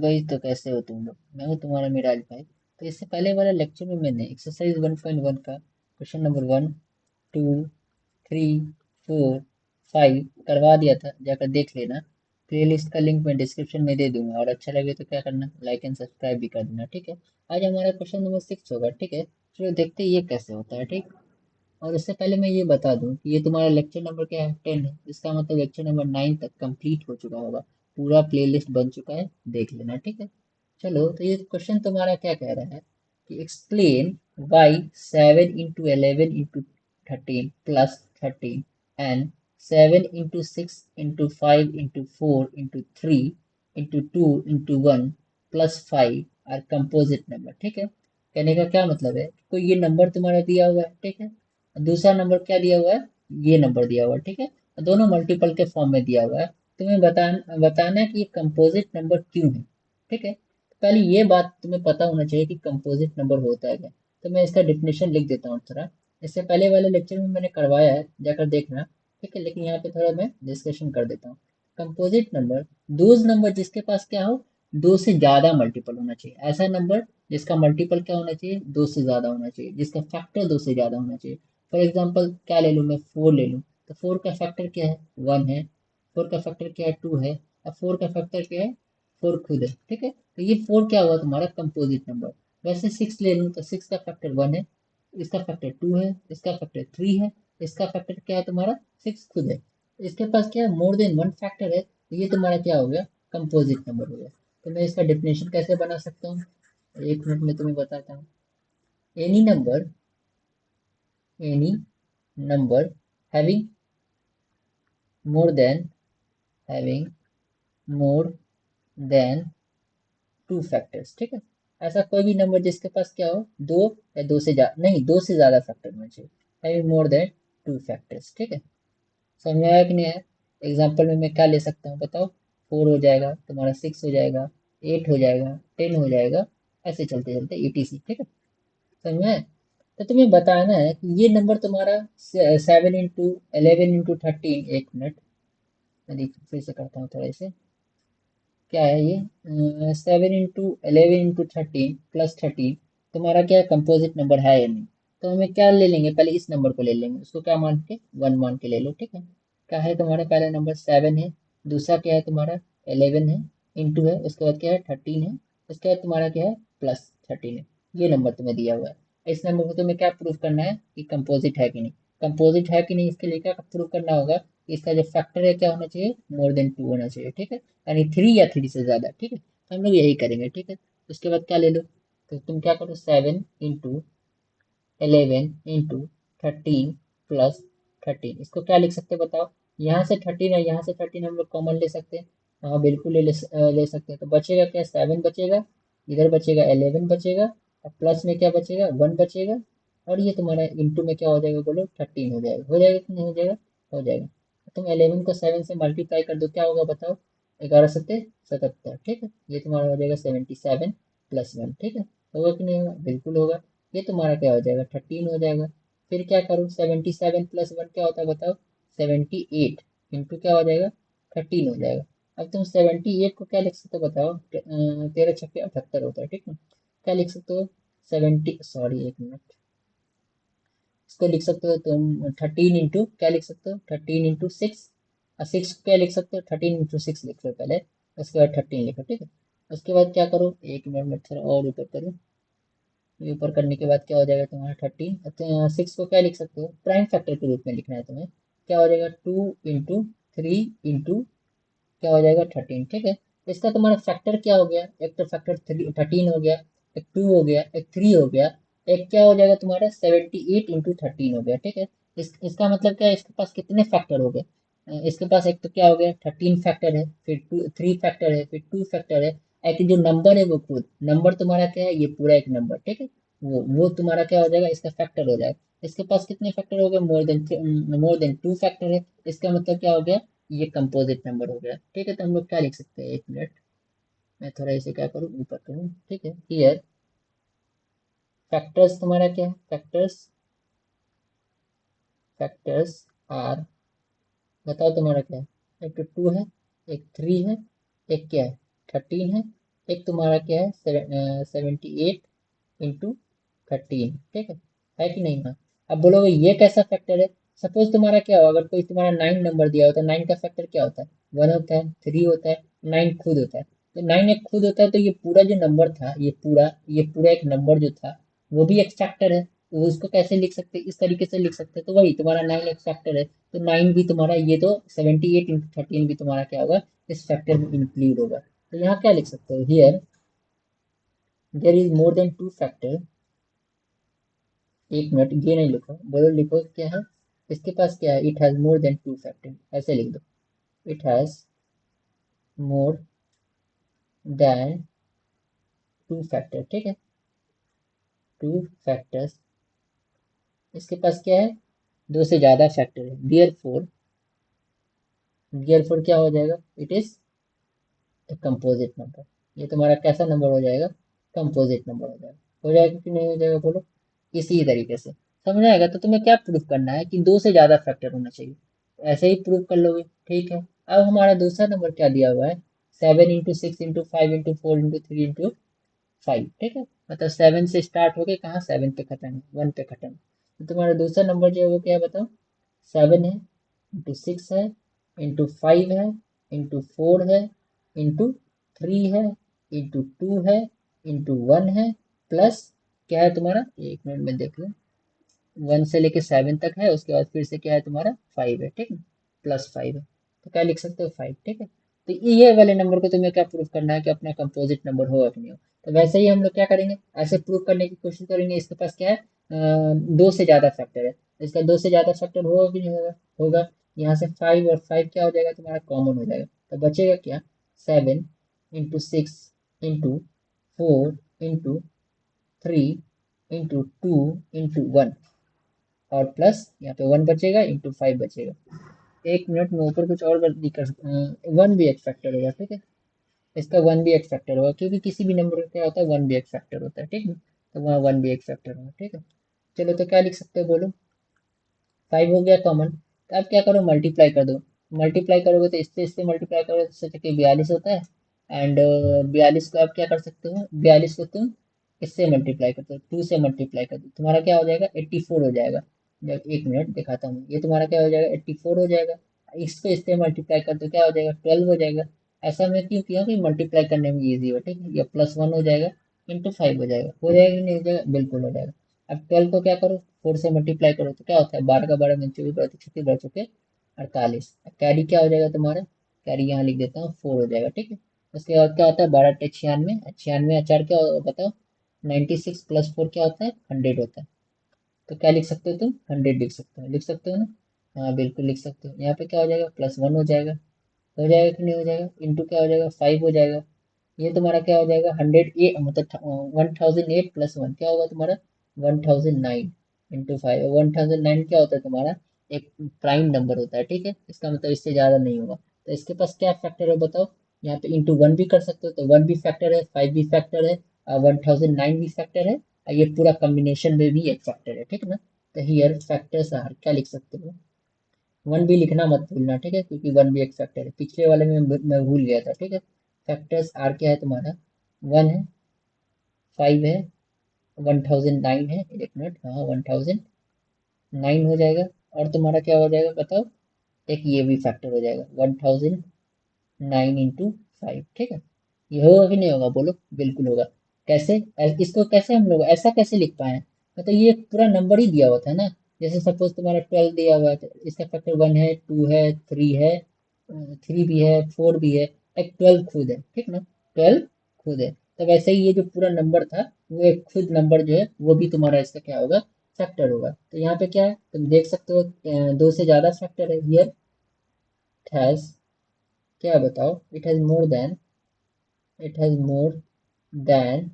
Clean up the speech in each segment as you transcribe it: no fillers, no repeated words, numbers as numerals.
भाई, तो कैसे हो तुम लोग? मैं हूँ तुम्हारा मिराज भाई। तो इससे पहले वाले लेक्चर में मैंने एक्सरसाइज 1.1 का क्वेश्चन नंबर 1, 2, 3, 4, 5 करवा दिया था, जाकर देख लेना। प्लेलिस्ट का लिंक मैं डिस्क्रिप्शन में दे दूंगा, और अच्छा लगे तो क्या करना, लाइक एंड सब्सक्राइब भी कर देना, ठीक है। आज हमारा क्वेश्चन नंबर 6 होगा, ठीक है। चलो देखते हैं ये कैसे होता है, ठीक। और इससे पहले मैं ये बता दूं कि ये तुम्हारा लेक्चर नंबर क्या है, 10 है। इसका मतलब लेक्चर नंबर 9 तक कंप्लीट हो चुका होगा, पूरा प्लेलिस्ट बन चुका है, देख लेना, ठीक है। चलो, तो ये क्वेश्चन तुम्हारा क्या कह रहा है कि explain why 7 into 11 into 13 plus 13 and 7 into 6 into 5 into 4 into 3 into 2 into 1 plus 5 are composite number, ठीक है। कहने का क्या मतलब है, कोई ये नंबर तुम्हारा दिया हुआ है, ठीक है। दूसरा नंबर क्या दिया हुआ है, ये नंबर दिया हुआ है, ठीक है। दोनों मल्टीपल के फॉर्म में दिया हुआ है। तुम्हें बताना है कि ये कंपोजिट नंबर क्यों है, ठीक है। पहले ये बात तुम्हें पता होना चाहिए कि कंपोजिट नंबर होता है क्या। तो मैं इसका डिफिनेशन लिख देता हूँ थोड़ा। इससे पहले वाले लेक्चर में मैंने करवाया है, जाकर देखना, ठीक है। लेकिन यहाँ पे थोड़ा मैं डिस्कशन कर देता हूँ। कंपोजिट नंबर, दोज नंबर जिसके पास क्या हो, दो से ज्यादा मल्टीपल होना चाहिए। ऐसा नंबर जिसका मल्टीपल क्या होना चाहिए, दो से ज्यादा होना चाहिए, जिसका फैक्टर दो से ज्यादा होना चाहिए। फॉर एग्जाम्पल क्या ले लूँ मैं, 4 ले लूँ, तो 4 का फैक्टर क्या है, 1 है। 4 का फैक्टर क्या है, 2 है। अब 4 का फैक्टर क्या है, 4 खुद है, ठीक है। तो ये 4 क्या हुआ तुम्हारा कंपोजिट नंबर। वैसे 6 ले लूँ, तो 6 का फैक्टर 1 है, इसका फैक्टर 2 है, इसका फैक्टर 3 है, इसका फैक्टर क्या है तुम्हारा, 6 खुद है। इसके पास क्या है, मोर देन वन फैक्टर है, तो ये तुम्हारा क्या हो गया, कंपोजिट नंबर हो गया। तो मैं इसका डेफिनेशन कैसे बना सकता हूँ, एक मिनट में तुम्हें बताता हूँ। Any number, any number having more than, having more than two factors, ठीक है। ऐसा कोई भी नंबर जिसके पास क्या हो, दो या दो से ज्यादा, नहीं, दो से ज्यादा फैक्टर होना चाहिए, having more than two factors, ठीक है। समझ में आया कि नहीं आया? एग्जाम्पल में मैं क्या ले सकता हूँ बताओ, 4 हो जाएगा तुम्हारा, 6 हो जाएगा, 8 हो जाएगा, 10 हो जाएगा, ऐसे चलते चलते ETC, ठीक है। समझ में आया? तो तुम्हें बताना है कि ये नंबर तुम्हारा 7 into 11 into 13, एक मिनट मैं फिर से करता हूँ थोड़ा इसे। क्या है ये, 7 into 11 into 13 प्लस 13 तुम्हारा क्या है, कंपोजिट नंबर है या नहीं। तो हमें क्या ले लेंगे, पहले इस नंबर को ले लेंगे, उसको क्या मान के, 1 मान के ले लो, ठीक है। क्या है तुम्हारा, पहला नंबर 7 है, दूसरा क्या है तुम्हारा 11 है, इंटू है, उसके बाद क्या है 13 है, उसके बाद तुम्हारा क्या है प्लस 13 है। ये नंबर तुम्हें दिया हुआ है। इस नंबर को तुम्हें क्या प्रूव करना है कि कंपोजिट है कि नहीं। कंपोजिट है कि नहीं, इसके लिए क्या प्रूव करना होगा, इसका जो फैक्टर है क्या होना चाहिए, मोर देन 2 होना चाहिए, ठीक है। यानी 3 या 3 से ज्यादा, ठीक है। तो हम लोग यही करेंगे, ठीक है। उसके बाद क्या ले लो, तो तुम क्या करो, 7 into 11 into 13 प्लस 13, इसको क्या लिख सकते हैं बताओ। यहाँ से 13 है, यहाँ से 13 हम लोग कॉमन ले सकते हैं। हाँ बिल्कुल ले सकते हैं। तो बचेगा क्या, 7 बचेगा, इधर बचेगा 11 बचेगा, और प्लस में क्या बचेगा, 1 बचेगा, और ये तुम्हारा इंटू में क्या हो जाएगा बोलो, 13 हो जाएगा कि नहीं हो जाएगा, हो जाएगा। तुम 11 को 7 से मल्टीप्लाई कर दो, क्या होगा बताओ, 11 सत्ते 77, ठीक है। ये तुम्हारा हो जाएगा 77 प्लस 1, ठीक है। होगा कि नहीं होगा, बिल्कुल होगा। ये तुम्हारा क्या हो जाएगा, 13 हो जाएगा। फिर क्या करूँ, 77 प्लस 1 क्या होता है बताओ, 78 इंटू क्या हो जाएगा, 13 हो जाएगा। अब तुम 78 को क्या लिख सकते हो बताओ, 13 छक्के 78 होता है, ठीक है। क्या लिख सकते हो, 70, सॉरी एक मिनट, इसको लिख सकते हो तुम 13 इंटू क्या लिख सकते हो, 13 into 6, और 6 क्या लिख सकते हो, 13 into 6 लिख लो पहले, उसके बाद 13 लिखो, ठीक है। उसके बाद क्या करो, एक मिनट में थोड़ा और ऊपर करो, ये ऊपर करने के बाद क्या हो जाएगा तुम्हारा 13, 6 को क्या लिख सकते हो, प्राइम फैक्टर के रूप में लिखना है तुम्हें। क्या हो जाएगा, 2 into 3 इंटू क्या हो जाएगा 13, ठीक है। इसका तुम्हारा फैक्टर क्या हो गया, एक तो फैक्टर 13 हो गया, एक 2 हो गया, एक 3 हो गया, एक क्या हो जाएगा तुम्हारा 78 into 13 हो गया, ठीक है। इसका मतलब क्या है, इसके पास कितने फैक्टर हो गए, इसके पास एक तो क्या हो गया 13 फैक्टर है, फिर 3 फैक्टर है, फिर 2 फैक्टर है, एक जो नंबर है वो खुद नंबर तुम्हारा क्या है, ये पूरा एक नंबर, ठीक है। वो तुम्हारा क्या हो जाएगा, इसका फैक्टर हो जाएगा। इसके पास कितने फैक्टर हो गए, मोर देन 2 फैक्टर है। इसका मतलब क्या हो गया, ये कंपोजिट नंबर हो गया, ठीक है। तो हम लोग क्या लिख सकते हैं, एक मिनट मैं थोड़ा इसे क्या करूँ, ऊपर करूँ, ठीक है। हियर फैक्टर्स तुम्हारा क्या है, फैक्टर्स आर, बताओ तुम्हारा क्या है, एक तो 2 है, एक 3 है, एक क्या है 13 है, एक तुम्हारा क्या है 78 इंटू 13, ठीक है कि नहीं? हाँ। अब बोलोगे ये कैसा फैक्टर है? सपोज तुम्हारा क्या हो, अगर कोई तुम्हारा 9 नंबर दिया होता है, 9 का फैक्टर क्या होता है? 1 होता है, 3 होता है, 9 खुद होता है। तो 9 एक खुद होता है, तो ये पूरा जो नंबर था, ये पूरा एक नंबर जो था, वो भी एक फैक्टर है। तो उसको कैसे लिख सकते, इस तरीके से लिख सकते, तो वही तुम्हारा 9 एक फैक्टर है, तो 9 भी तुम्हारा, ये तो 78 इंटू 13 भी तुम्हारा क्या होगा, इस फैक्टर में इंक्लूड होगा। तो यहाँ क्या लिख सकते हो, here there is more than two factor. एक मिनट, ये नहीं लिखो, बोलो, लिखो क्या है, इसके पास क्या है, it has more than two factor, ऐसे लिख दो, it has more than two factor, ठीक है, टू फैक्टर्स। इसके पास क्या है, दो से ज्यादा फैक्टर है, देयरफॉर क्या हो जाएगा, it is a composite number. ये तुम्हारा कैसा नंबर हो जाएगा, कंपोजिट नंबर हो जाएगा कि नहीं हो जाएगा, बोलो। इसी तरीके से समझ आएगा। तो तुम्हें क्या प्रूफ करना है कि दो से ज्यादा फैक्टर होना चाहिए, ऐसे ही प्रूफ कर लोगे, ठीक है। अब हमारा दूसरा नंबर क्या दिया हुआ है, 7 into 6 into 5 into 4 into 3 into 5, ठीक है। मतलब 7 से स्टार्ट होके कहाँ 7 पे खत्म है, 1 पे खत्म। तो तुम्हारा दूसरा नंबर जो है वो क्या है बताओ, 7 है, इंटू 6 है, इंटू 5 है, इंटू 4 है, इंटू 3 है, इंटू 2 है, इंटू 1 है, प्लस क्या है तुम्हारा, एक मिनट में देख लो, 1 से लेके 7 तक है, उसके बाद फिर से क्या है तुम्हारा 5 है, ठीक है, +5 है। तो क्या लिख सकते हो, 5, ठीक है। तो ये वाले नंबर को तुम्हें क्या प्रूफ करना है कि अपना कंपोजिट नंबर हो कि नहीं हो। तो वैसे ही हम लोग क्या करेंगे, ऐसे प्रूफ करने की कोशिश करेंगे, इसके पास क्या है, दो से ज्यादा फैक्टर है, इसका दो से ज्यादा फैक्टर होगा कि नहीं होगा, होगा। यहाँ से 5 और 5 क्या हो जाएगा तुम्हारा, कॉमन हो जाएगा, तो बचेगा क्या, 7 into 6 into 4 into 3 into 2 into 1, और प्लस यहाँ पे 1 बचेगा, इंटू 5 बचेगा। एक मिनट में ऊपर कुछ और गलती कर, 1 भी एक फैक्टर होगा, ठीक है, इसका 1 भी एक फैक्टर होगा, क्योंकि किसी भी नंबर का क्या होता है, 1 भी एक फैक्टर होता है, ठीक है। तो वहाँ 1 भी एक फैक्टर होगा, ठीक है। चलो, तो क्या लिख सकते हो बोलो, 5 हो गया कॉमन, तो अब क्या करो, मल्टीप्लाई कर दो। मल्टीप्लाई करोगे तो इससे मल्टीप्लाई करोगे तो सोचो कि 42 होता है, एंड 42 को आप क्या कर सकते हो, 42 को तुम इससे मल्टीप्लाई करते हो, 2 से मल्टीप्लाई कर दो, तुम्हारा क्या हो जाएगा, 84 हो जाएगा। एक मिनट दिखाता हूँ, ये तुम्हारा क्या हो जाएगा, 84 हो जाएगा। इसको इससे मल्टीप्लाई कर दो, क्या हो जाएगा, 12 हो जाएगा। ऐसा मैं क्यों किया कि मल्टीप्लाई करने में ईजी हो, ठीक है, या +1 हो जाएगा, इंटू 5 हो जाएगा कि नहीं हो जाएगा, बिल्कुल हो जाएगा। अब 12 को क्या करो, 4 से मल्टीप्लाई करो, तो क्या होता है, 12 का 12 में 24 48। कैरी क्या हो जाएगा तुम्हारा, कैरी यहाँ लिख देता हूँ, 4 हो जाएगा, ठीक है। उसके बाद क्या होता है, 12 × 96, 96 अचार क्या बताओ, 96 + 4 क्या होता है, 100 होता है। तो क्या लिख सकते हो तुम, 100 लिख सकते हो ना। हाँ बिल्कुल लिख सकते हो। यहाँ पे क्या हो जाएगा, +1 हो जाएगा कि नहीं हो जाएगा, इंटू क्या हो जाएगा, 5 हो जाएगा। ये तुम्हारा क्या हो जाएगा, 108, मतलब 1008 + 1 क्या होगा तुम्हारा, 1009 इंटू 5। 1009 क्या होता है तुम्हारा, एक प्राइम नंबर होता है, ठीक है, इसका मतलब इससे ज़्यादा नहीं होगा। तो इसके पास क्या फैक्टर है बताओ, यहाँ पे इंटू 1 भी कर सकते हो, तो 1 भी फैक्टर है, 5 भी फैक्टर है, 1009 भी फैक्टर है, और ये पूरा कॉम्बिनेशन में भी एक फैक्टर है, ठीक है ना। तो हियर फैक्टर्स आर, क्या लिख सकते हो, 1 भी लिखना मत भूलना, ठीक है, क्योंकि 1 भी एक फैक्टर है, पिछले वाले में मैं भूल गया था, ठीक है। फैक्टर्स आर क्या है तुम्हारा, 1 है, 5 है, 1009 है, एक मिनट, हाँ 1009 हो जाएगा, और तुम्हारा क्या हो जाएगा बताओ, एक ये भी फैक्टर हो जाएगा, 1009 इंटू 5, ठीक है। ये होगा कि नहीं होगा, बोलो, बिल्कुल होगा। कैसे, इसको कैसे हम लोग ऐसा कैसे लिख पाए, मतलब ये पूरा नंबर ही दिया हुआ था ना। जैसे सपोज तुम्हारा 12 दिया हुआ है, तो इसका फैक्टर 1 है, 2 है, 3 है, 3 भी है, 4 भी है, एक 12 खुद है, ठीक ना, 12 खुद है। तो वैसे ही ये जो पूरा नंबर था, वो एक खुद नंबर जो है, वो भी तुम्हारा इसका क्या होगा, फैक्टर होगा। तो यहाँ पे क्या है, तुम देख सकते हो, दो से ज्यादा फैक्टर है, हियर हैज, क्या बताओ, it has more than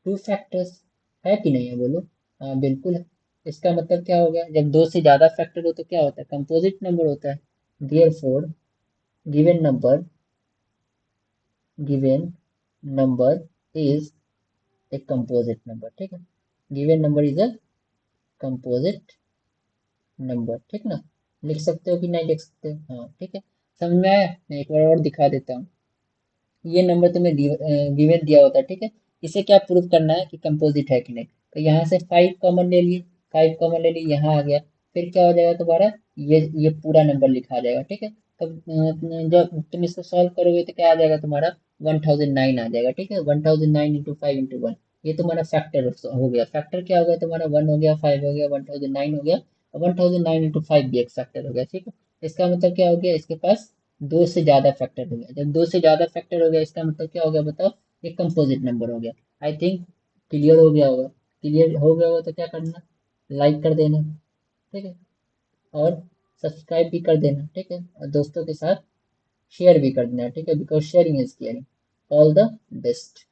two factors, है कि नहीं है, बोलो। हाँ बिल्कुल है। इसका मतलब क्या हो गया, जब दो से ज्यादा फैक्टर हो तो क्या होता है, कंपोजिट नंबर होता है। Therefore given number given number is a composite number, ठीक है। Given number is a composite number, ठीक ना। लिख सकते हो कि नहीं लिख सकते, हाँ ठीक है। समझ में आया, मैं एक बार और दिखा देता हूँ। ये नंबर तुम्हें गिवन दिया होता है, ठीक है। इसे क्या प्रूव करना है कि कंपोजिट है कि नहीं। तो यहाँ से 5 कॉमन ले लिए, 5 कॉमन ले लिए, यहाँ आ गया। फिर क्या हो जाएगा तुम्हारा, ये पूरा नंबर लिखा आ जाएगा, ठीक है। तब जब तुम इसको सॉल्व करोगे तो क्या आ जाएगा तुम्हारा, 1009 आ जाएगा, ठीक है। 1009 इंटू 5 इंटू 1, ये तुम्हारा फैक्टर हो गया। फैक्टर क्या हो गया तुम्हारा, 1 हो गया, 5 हो गया, 1009 हो गया, और 1009 इंटू 5 भी एक फैक्टर हो गया, ठीक है। इसका मतलब क्या हो गया, इसके पास दो से ज्यादा फैक्टर हो गया। जब दो से ज्यादा फैक्टर हो गया, इसका मतलब क्या हो गया बताओ, ये कंपोजिट नंबर हो गया। आई थिंक क्लियर हो गया होगा। क्लियर हो गया होगा तो क्या करना, लाइक कर देना, ठीक है। और सब्सक्राइब भी कर देना, ठीक है। और दोस्तों के साथ शेयर भी कर देना, ठीक है, because sharing is caring. All the best.